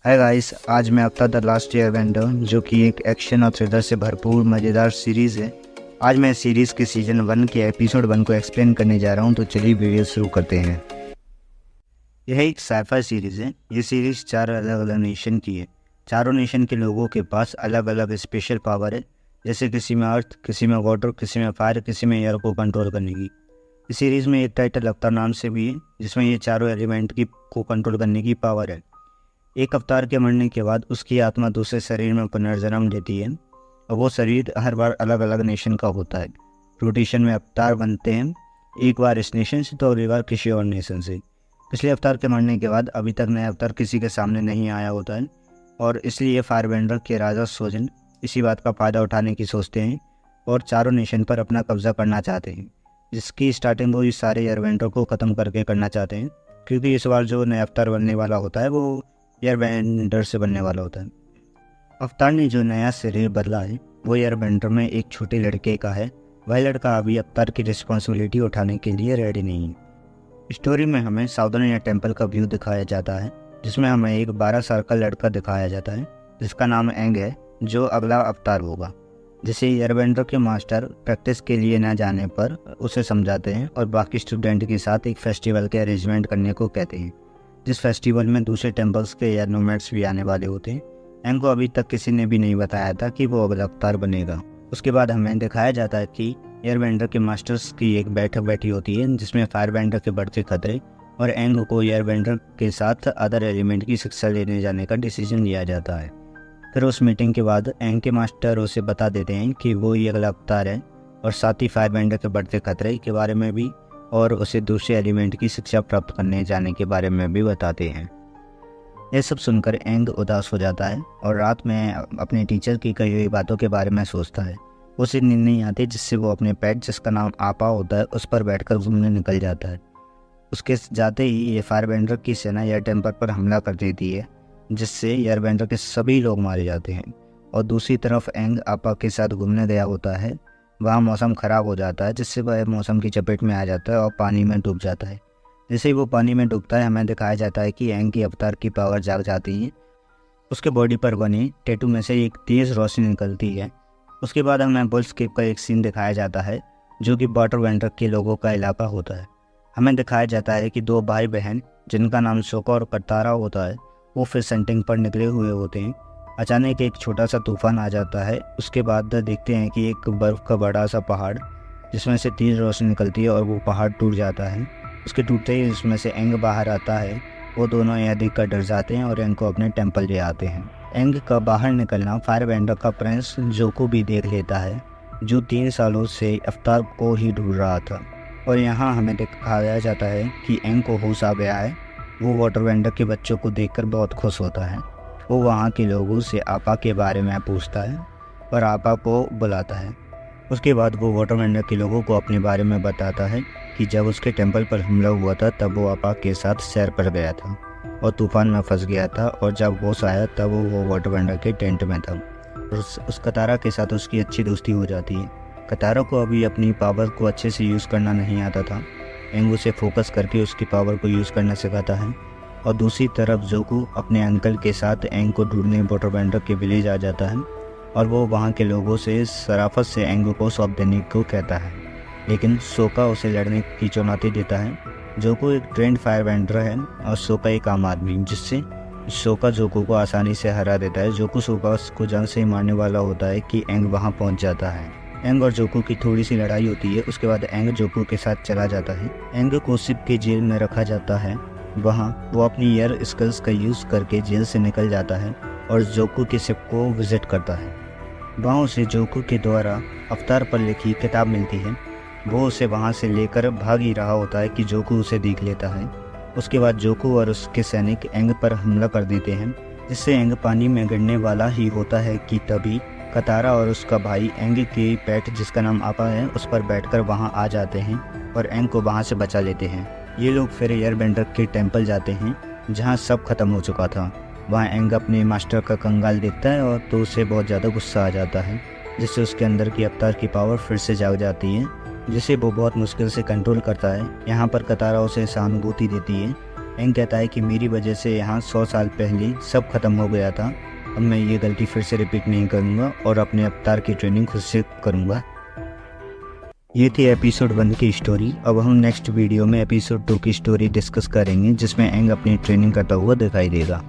Hi guys, आज मैं अवतार द लास्ट एयरबेंडर जो कि एक एक्शन और थ्रिलर से भरपूर मज़ेदार सीरीज़ है। आज मैं सीरीज़ के सीज़न 1 के एपिसोड 1 को एक्सप्लेन करने जा रहा हूं, तो चलिए वीडियो शुरू करते हैं। यह एक साइफाई सीरीज़ है। ये सीरीज़ 4 अलग अलग नेशन की है। चारों नेशन के लोगों के पास अलग अलग स्पेशल पावर है, जैसे किसी में अर्थ, किसी में वाटर, किसी में फायर, किसी में एयर को कंट्रोल करने की। इस सीरीज़ में एक टाइटल अवतार नाम से भी है, जिसमें ये चारों एलिमेंट को कंट्रोल करने की पावर है। एक अवतार के मरने के बाद उसकी आत्मा दूसरे शरीर में पुनर्जन्म लेती है और वो शरीर हर बार अलग अलग नेशन का होता है। रोटेशन में अवतार बनते हैं, एक बार इस नेशन से तो अगली बार किसी और नेशन से। पिछले अवतार के मरने के बाद अभी तक नया अवतार किसी के सामने नहीं आया होता है और इसलिए फायरबेंडर के राजा सोजन इसी बात का फ़ायदा उठाने की सोचते हैं और चारों नेशन पर अपना कब्जा करना चाहते हैं, जिसकी स्टार्टिंग वो इस सारे एयरबेंडर को ख़त्म करके करना चाहते हैं, क्योंकि इस बार जो नया अवतार बनने वाला होता है वो एयरबेंडर से बनने वाला होता है। अवतार ने जो नया शरीर बदला है वो एयरबेंडर में एक छोटे लड़के का है। वह लड़का अभी अवतार की रिस्पॉन्सिबिलिटी उठाने के लिए रेडी नहीं है। स्टोरी में हमें साउदर्न एयर टेम्पल का व्यू दिखाया जाता है, जिसमें हमें एक 12 साल का लड़का दिखाया जाता है जिसका नाम एंग है, जो अगला अवतार होगा। जिसे एयरबेंडर के मास्टर प्रैक्टिस के लिए न जाने पर उसे समझाते हैं और बाकी स्टूडेंट के साथ एक फेस्टिवल के अरेंजमेंट करने को कहते हैं, जिस फेस्टिवल में दूसरे टेम्पल्स के एयर नोमैड्स भी आने वाले होते हैं। एंग को अभी तक किसी ने भी नहीं बताया था कि वो अगला अवतार बनेगा। उसके बाद हमें दिखाया जाता है कि एयरबेंडर के मास्टर्स की एक बैठक बैठी होती है, जिसमें फायरबेंडर के बढ़ते खतरे और एंग को एयरबेंडर के साथ अदर एलिमेंट की शिक्षा लेने जाने का डिसीजन लिया जाता है। फिर उस मीटिंग के बाद एंग के मास्टर उसे बता देते हैं कि वो ही अगला अवतार है और साथ ही फायरबेंडर के बढ़ते खतरे के बारे में भी और उसे दूसरे एलिमेंट की शिक्षा प्राप्त करने जाने के बारे में भी बताते हैं। यह सब सुनकर एंग उदास हो जाता है और रात में अपने टीचर की कही हुई बातों के बारे में सोचता है। उसे नींद नहीं आती, जिससे वो अपने पेट, जिसका नाम आपा होता है, उस पर बैठकर घूमने निकल जाता है। उसके जाते ही ये फायरबेंडर की सेना एयर टेम्पल पर हमला कर देती है, जिससे एयरबेंडर के सभी लोग मारे जाते हैं। और दूसरी तरफ एंग आपा के साथ घूमने गया होता है। वहाँ मौसम ख़राब हो जाता है, जिससे वह मौसम की चपेट में आ जाता है और पानी में डूब जाता है। जैसे ही वो पानी में डूबता है, हमें दिखाया जाता है कि एंग की अवतार की पावर जाग जाती है। उसके बॉडी पर बने टैटू में से एक तेज़ रोशनी निकलती है। उसके बाद हमें बुल्सकेप का एक सीन दिखाया जाता है, जो कि वाटरबेंडर के लोगों का इलाका होता है। हमें दिखाया जाता है कि 2 भाई बहन, जिनका नाम सोका और कतारा होता है, वो फिश हंटिंग पर निकले हुए होते हैं। अचानक एक छोटा सा तूफान आ जाता है। उसके बाद देखते हैं कि एक बर्फ़ का बड़ा सा पहाड़, जिसमें से तेज़ रोशनी निकलती है और वो पहाड़ टूट जाता है। उसके टूटते ही उसमें से एंग बाहर आता है। वो दोनों यह देखकर डर जाते हैं और एंग को अपने टेम्पल ले आते हैं। एंग का बाहर निकलना फायरबेंडर का प्रिंस जोको भी देख लेता है, जो 3 सालों से अवतार को ही ढूंढ रहा था। और यहाँ हमें दिखाया जाता है कि एंग को होश आ गया है। वो वाटरबेंडर के बच्चों को देखकर बहुत खुश होता है। वो वहाँ के लोगों से आपा के बारे में पूछता है और आपा को बुलाता है। उसके बाद वो वाटरबेंडर के लोगों को अपने बारे में बताता है कि जब उसके टेम्पल पर हमला हुआ था तब वो आपा के साथ सैर पर गया था और तूफान में फंस गया था, और जब होश आया तब वो वाटरबेंडर के टेंट में था। उस कतारा के साथ उसकी अच्छी दोस्ती हो जाती है। कतारा को अभी अपनी पावर को अच्छे से यूज़ करना नहीं आता था। एंग उसे फोकस करके उसकी पावर को यूज़ करना सिखाता है। और दूसरी तरफ जोको अपने अंकल के साथ एंग को ढूंढने वाटरबेंडर के विलेज आ जाता है और वो वहाँ के लोगों से शराफत से एंग को सौंप देने को कहता है, लेकिन सोका उसे लड़ने की चुनौती देता है। जोको एक ट्रेंड फायरबेंडर है और सोका एक आम आदमी, जिससे सोका जोको को आसानी से हरा देता है। जोको सोका को जान से ही मारने वाला होता है कि एंग वहाँ पहुँच जाता है। एंग और जोको की थोड़ी सी लड़ाई होती है। उसके बाद एंग जोको के साथ चला जाता है। एंग को शिप के जेल में रखा जाता है। वहाँ वो अपनी एयर स्किल्स का यूज़ करके जेल से निकल जाता है और जोको के शिप को विजिट करता है। वहाँ उसे जोको के द्वारा अवतार पर लिखी किताब मिलती है। वो उसे वहाँ से लेकर भाग ही रहा होता है कि जोको उसे देख लेता है। उसके बाद जोको और उसके सैनिक एंग पर हमला कर देते हैं, जिससे एंग पानी में गिरने वाला ही होता है कि तभी कतारा और उसका भाई एंग के पेट, जिसका नाम आपा है, उस पर बैठकर वहाँ आ जाते हैं और एंग को वहाँ से बचा लेते हैं। ये लोग फिर एयरबेंडर के टेम्पल जाते हैं, जहाँ सब खत्म हो चुका था। वहाँ एंग अपने मास्टर का कंगाल देखता है और तो उसे बहुत ज़्यादा गुस्सा आ जाता है, जिससे उसके अंदर की अवतार की पावर फिर से जाग जाती है, जिसे वो बहुत मुश्किल से कंट्रोल करता है। यहाँ पर कतारा उसे सहानुभूति देती है। एंग कहता है कि मेरी वजह से यहाँ 100 साल पहले सब खत्म हो गया था, अब मैं ये गलती फिर से रिपीट नहीं करूँगा और अपने अवतार की ट्रेनिंग खुद से करूँगा। ये थी एपिसोड 1 की स्टोरी। अब हम नेक्स्ट वीडियो में एपिसोड 2 की स्टोरी डिस्कस करेंगे, जिसमें एंग अपनी ट्रेनिंग करता हुआ दिखाई देगा।